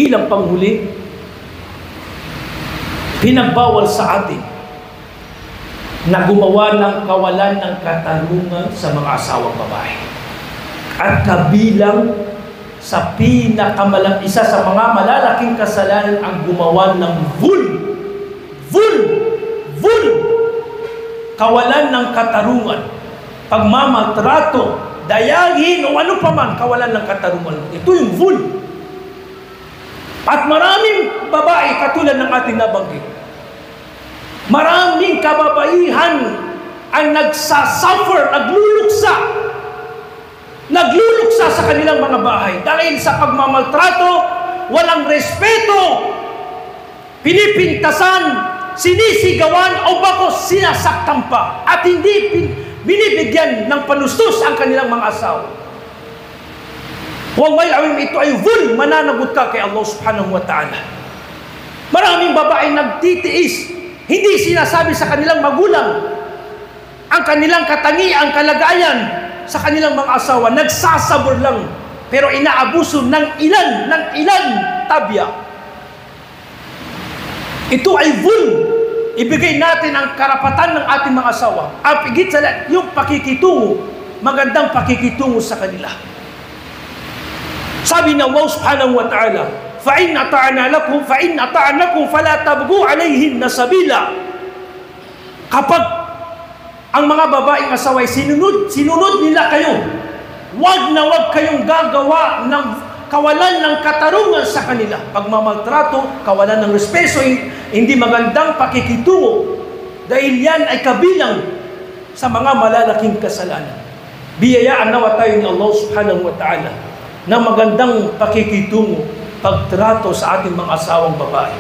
Bilang panghuli, pinagbawal sa atin na gumawa ng kawalan ng katarungan sa mga asawang babae. At kabilang sa isa sa mga malalaking kasalanan ang gumawa ng kawalan ng katarungan, pagmamaltrato, dayagin o ano pa man, kawalan ng katarungan. Ito yung vul. At maraming babae, katulad ng ating nabanggit, maraming kababaihan ang nagsasuffer, nagluluksa sa kanilang mga bahay dahil sa pagmamaltrato, walang respeto, pinipintasan, sinisigawan o bakos sinasaktan pa at hindi binibigyan ng panustos ang kanilang mga asawa. Huwag may awim, ito ay vul, mananagot ka kay Allah subhanahu wa ta'ala. Maraming babae nagtitiis, hindi sinasabi sa kanilang magulang ang kanilang katangian, kalagayan sa kanilang mga asawa, nagsasabor lang, pero inaabuso ng ilan tabya. Ito ay vul. Ibigay natin ang karapatan ng ating mga asawa. At higit sa lahat, yung pakikitungo, magandang pakikitungo sa kanila. Sabi ng Allah subhanahu wa ta'ala, فَإِنْ أَطَعْنَكُمْ فَلَا تَبْغُوا عَلَيْهِنَّ سَبِيلًا. Kapag ang mga babaeng asawa ay sinunod nila kayo, wag kayong gagawa ng kawalan ng katarungan sa kanila. Pagmamaltrato, kawalan ng respeto, hindi magandang pakikitungo. Dahil yan ay kabilang sa mga malalaking kasalanan. Biyayaan nawa tayo ni Allah subhanahu wa ta'ala na magandang pakikitungo, pagtrato sa ating mga asawang babae.